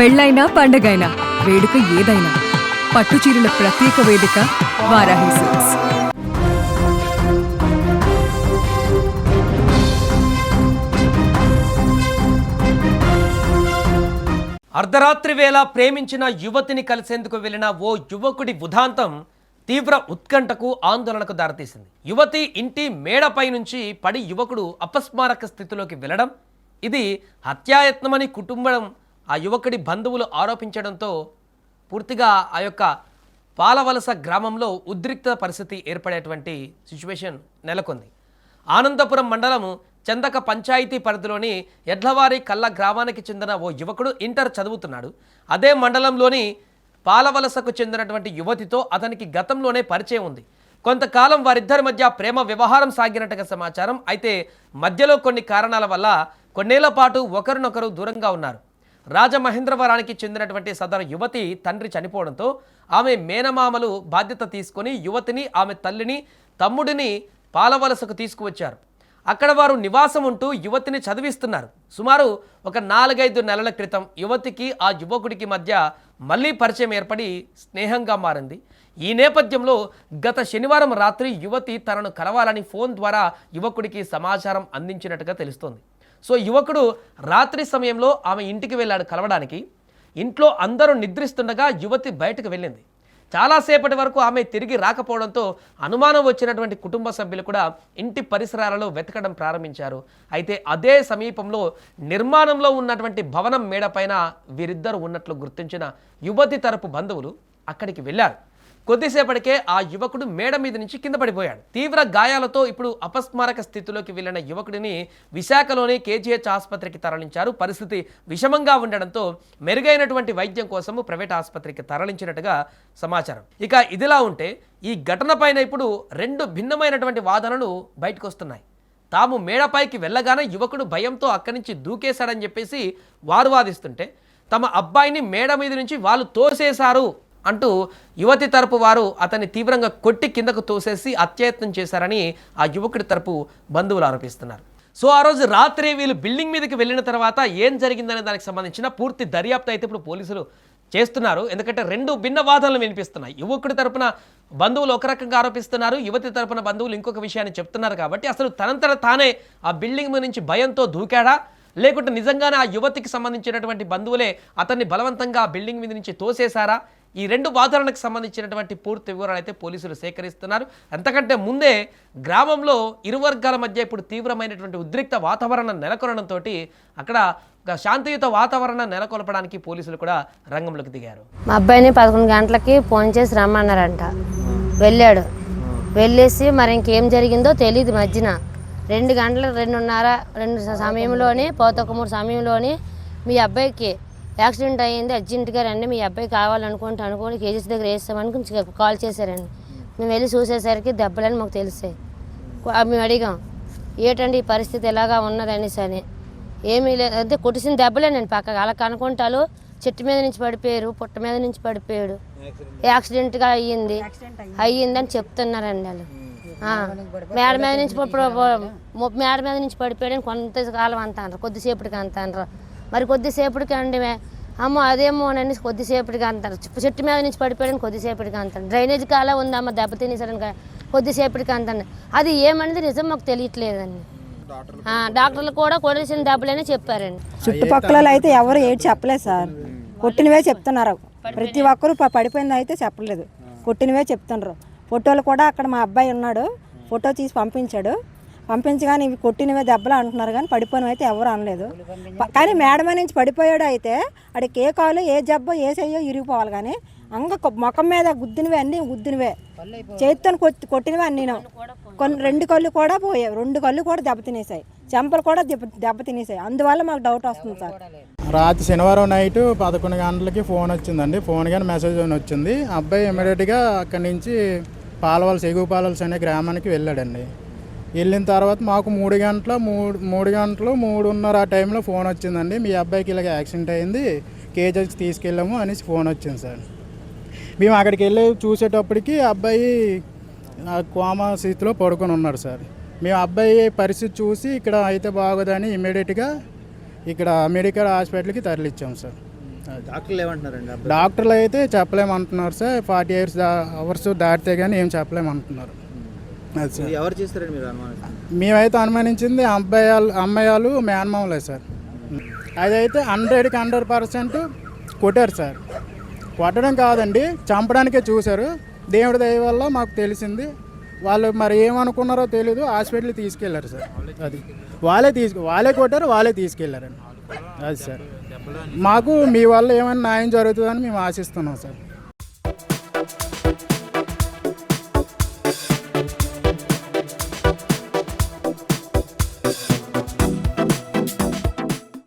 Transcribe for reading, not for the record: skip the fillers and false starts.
పెళ్ళైనా పండగైనా వేడుక ఏదైనా పట్టుచీరల ప్రత్యేక వేదిక వారాహి సిల్క్స్. అర్ధరాత్రి వేళ ప్రేమించిన యువతిని కలిసేందుకు వెళ్లిన ఓ యువకుడి ఉదాంతం తీవ్ర ఉత్కంఠకు ఆందోళనకు దారితీసింది. యువతి ఇంటి మేడపై నుంచి పడి యువకుడు అపస్మారక స్థితిలోకి వెళ్లడం, ఇది హత్యాయత్నమని కుటుంబం ఆ యువకుడి బంధువులు ఆరోపించడంతో పూర్తిగా ఆ యొక్క పాలవలస గ్రామంలో ఉద్రిక్త పరిస్థితి ఏర్పడేటువంటి సిచ్యువేషన్ నెలకొంది. ఆనందపురం మండలం చందక పంచాయతీ పరిధిలోని ఎడ్లవారి కళ్ళ గ్రామానికి చెందిన ఓ యువకుడు ఇంటర్ చదువుతున్నాడు. అదే మండలంలోని పాలవలసకు చెందినటువంటి యువతితో అతనికి గతంలోనే పరిచయం ఉంది. కొంతకాలం వారిద్దరి మధ్య ప్రేమ వ్యవహారం సాగినట్టుగా సమాచారం. అయితే మధ్యలో కొన్ని కారణాల వల్ల కొన్నేళ్ల పాటు ఒకరినొకరు దూరంగా ఉన్నారు. రాజమహేంద్రవరానికి చెందినటువంటి సదరు యువతి తండ్రి చనిపోవడంతో ఆమె మేనమామలు బాధ్యత తీసుకొని యువతిని, ఆమె తల్లిని, తమ్ముడిని పాలవలసకు తీసుకువచ్చారు. అక్కడ వారు నివాసం ఉంటూ యువతిని చదివిస్తున్నారు. సుమారు ఒక 4-5 నెలల క్రితం యువతికి ఆ యువకుడికి మధ్య మళ్ళీ పరిచయం ఏర్పడి స్నేహంగా మారింది. ఈ నేపథ్యంలో గత శనివారం రాత్రి యువతి తనను కలవాలని ఫోన్ ద్వారా యువకుడికి సమాచారం అందించినట్టుగా తెలుస్తోంది. సో యువకుడు రాత్రి సమయంలో ఆమె ఇంటికి వెళ్ళాడు కలవడానికి. ఇంట్లో అందరూ నిద్రిస్తుండగా యువతి బయటకు వెళ్ళింది. చాలాసేపటి వరకు ఆమె తిరిగి రాకపోవడంతో అనుమానం వచ్చినటువంటి కుటుంబ సభ్యులు కూడా ఇంటి పరిసరాలలో వెతకడం ప్రారంభించారు. అయితే అదే సమీపంలో నిర్మాణంలో ఉన్నటువంటి భవనం మేడపైన వీరిద్దరూ ఉన్నట్లు గుర్తించిన యువతి తరపు బంధువులు అక్కడికి వెళ్ళారు. కొద్దిసేపటికే ఆ యువకుడు మేడ మీద నుంచి కింద పడిపోయాడు. తీవ్ర గాయాలతో ఇప్పుడు అపస్మారక స్థితిలోకి వెళ్లిన యువకుడిని విశాఖలోని కేజీహెచ్ ఆసుపత్రికి తరలించారు. పరిస్థితి విషమంగా ఉండడంతో మెరుగైనటువంటి వైద్యం కోసము ప్రైవేట్ ఆసుపత్రికి తరలించినట్టుగా సమాచారం. ఇక ఇదిలా ఉంటే ఈ ఘటన పైన ఇప్పుడు 2 భిన్నమైనటువంటి వాదనలు బయటకు వస్తున్నాయి. తాము మేడపైకి వెళ్ళగానే యువకుడు భయంతో అక్కడి నుంచి దూకేశాడని చెప్పేసి వారు వాదిస్తుంటే, తమ అబ్బాయిని మేడ మీద నుంచి వాళ్ళు తోసేశారు అంటూ యువతి తరపు వారు అతన్ని తీవ్రంగా కొట్టి కిందకు తోసేసి అత్యయత్నం చేశారని ఆ యువకుడి తరపు బంధువులు ఆరోపిస్తున్నారు. సో ఆ రోజు రాత్రి వీళ్ళు బిల్డింగ్ మీదకి వెళ్ళిన తర్వాత ఏం జరిగిందనే దానికి సంబంధించిన పూర్తి దర్యాప్తు అయితే ఇప్పుడు పోలీసులు చేస్తున్నారు. ఎందుకంటే 2 భిన్న వాదనలు వినిపిస్తున్నాయి. యువకుడి తరపున బంధువులు ఒక రకంగా ఆరోపిస్తున్నారు, యువతి తరపున బంధువులు ఇంకొక విషయాన్ని చెప్తున్నారు. కాబట్టి అసలు తనంతట తానే ఆ బిల్డింగ్ మీద నుంచి భయంతో దూకాడా, లేకుంటే నిజంగానే ఆ యువతికి సంబంధించినటువంటి బంధువులే అతన్ని బలవంతంగా ఆ బిల్డింగ్ మీద నుంచి తోసేశారా? ఈ 2 వాదనలకు సంబంధించినటువంటి పూర్తి వివరాలు అయితే పోలీసులు సేకరిస్తున్నారు. అంతకంటే ముందే గ్రామంలో ఇరు వర్గాల మధ్య ఇప్పుడు తీవ్రమైనటువంటి ఉద్రిక్త వాతావరణం నెలకొనడంతో అక్కడ ఒక శాంతియుత వాతావరణం నెలకొల్పడానికి పోలీసులు కూడా రంగంలోకి దిగారు. మా అబ్బాయిని 11 గంటలకి ఫోన్ చేసి రమ్మన్నారంట. వెళ్ళాడు. వెళ్ళేసి మరి ఇంకేం జరిగిందో తెలియదు. మధ్యన 2 గంటల 2:30 సమయంలోని 3 సమయంలోని మీ అబ్బాయికి యాక్సిడెంట్ అయ్యింది, అర్జెంటుగా రండి, మీ అబ్బాయి కావాలనుకొని కేజీస్ దగ్గర వేస్తామని కాల్ చేశారండి. మేము వెళ్ళి చూసేసరికి దెబ్బలని మాకు తెలిసాయి. మేము అడిగాం, ఏంటండి ఈ పరిస్థితి ఎలాగా ఉన్నదనేసి అని. ఏమీ లేదు, అంటే కొట్టిసిన దెబ్బలేనండి. పక్కగా అలా కనుకుంటాలు చెట్టు మీద నుంచి పడిపోయారు, పుట్ట మీద నుంచి పడిపోయాడు, యాక్సిడెంట్గా అయ్యిందని చెప్తున్నారండి వాళ్ళు. మేడ మీద నుంచి పడిపోయాడని కొంతకాలం అంత అంటారు, కొద్దిసేపటికి అంత అంటారు. మరి కొద్దిసేపటికి అండి అమ్మో అదేమో అని కొద్దిసేపటికి అంటారు. చెట్టు మీద నుంచి పడిపోయాడని కొద్దిసేపటికి అంటారు. డ్రైనేజ్ కాలా ఉందమ్మ దెబ్బ తినేసాడని కొద్దిసేపటికి అంటాను. అది ఏమనేది నిజం మాకు తెలియట్లేదండి. డాక్టర్లు కూడా కొట్టేసిన దెబ్బలని చెప్పారండి. చుట్టుపక్కల అయితే ఎవరు ఏది చెప్పలేదు సార్, కొట్టినవే చెప్తున్నారు. ప్రతి ఒక్కరు పడిపోయింది అయితే చెప్పలేదు, కొట్టినవే చెప్తున్నారు. ఫోటోలు కూడా అక్కడ మా అబ్బాయి ఉన్నాడు, ఫోటో తీసి పంపించగానే ఇవి కొట్టినవే దెబ్బలు అంటున్నారు, కానీ పడిపోయినవి అయితే ఎవరు అనలేదు. కానీ మేడమ నుంచి పడిపోయాడు అయితే అడికి ఏ కాలు ఏ జబ్బో ఏ చెయ్యో ఇరిగిపోవాలి, కానీ ముఖం మీద గుద్దినవే అన్నీ గుద్దినవే, చేతితో కొట్టినవే అన్నీ. 2 కళ్ళు కూడా పోయాయి, 2 కళ్ళు కూడా దెబ్బతినేసాయి, చెంపలు కూడా దెబ్బతినేసాయి. అందువల్ల మాకు డౌట్ వస్తుంది సార్. రాత్రి శనివారం నైట్ 11 గంటలకి ఫోన్ వచ్చిందండి. ఫోన్ కానీ మెసేజ్ వచ్చింది. అబ్బాయి ఇమీడియట్గా అక్కడి నుంచి పాలవలస ఎగువ పాలవలస అనే గ్రామానికి వెళ్ళాడండి. వెళ్ళిన తర్వాత మాకు 3 గంటలు 3:30 ఆ టైంలో ఫోన్ వచ్చిందండి. మీ అబ్బాయికి ఇలాగ యాక్సిడెంట్ అయింది, కేజీహెచ్ తీసుకెళ్ళాము అనేసి ఫోన్ వచ్చింది సార్. మేము అక్కడికి వెళ్ళి చూసేటప్పటికి అబ్బాయి కోమా స్థితిలో పడుకొని ఉన్నాడు సార్. మేము అబ్బాయి పరిస్థితి చూసి ఇక్కడ అయితే బాగోదని ఇమీడియట్గా ఇక్కడ మెడికల్ హాస్పిటల్కి తరలిచ్చాం సార్. డాక్టర్లు ఏమంటున్నారండి అబ్బాయి? డాక్టర్లు అయితే చెప్పలేమంటున్నారు సార్, 40 అవర్స్ దాటితే కానీ ఏం చెప్పలేమంటున్నారు. అది సార్ ఇది ఎవరు చేస్తారండి మీరు అనుమానిస్తున్నారు? మేమైతే అనుమానించింది అమ్మాయిలు మేనమామలే సార్. అదైతే 100కి 100% కొట్టారు సార్. కొట్టడం కాదండి, చంపడానికే చూశారు. దేవుడి దయ వల్ల మాకు తెలిసింది. వాళ్ళు మరి ఏమనుకున్నారో తెలీదు, హాస్పిటల్కి తీసుకెళ్లారు సార్. అది వాళ్ళే కొట్టారు, వాళ్ళే తీసుకెళ్లారండి. అది సార్, మాకు మీ వల్ల ఏమైనా న్యాయం జరుగుతుందని మేము ఆశిస్తున్నాం సార్.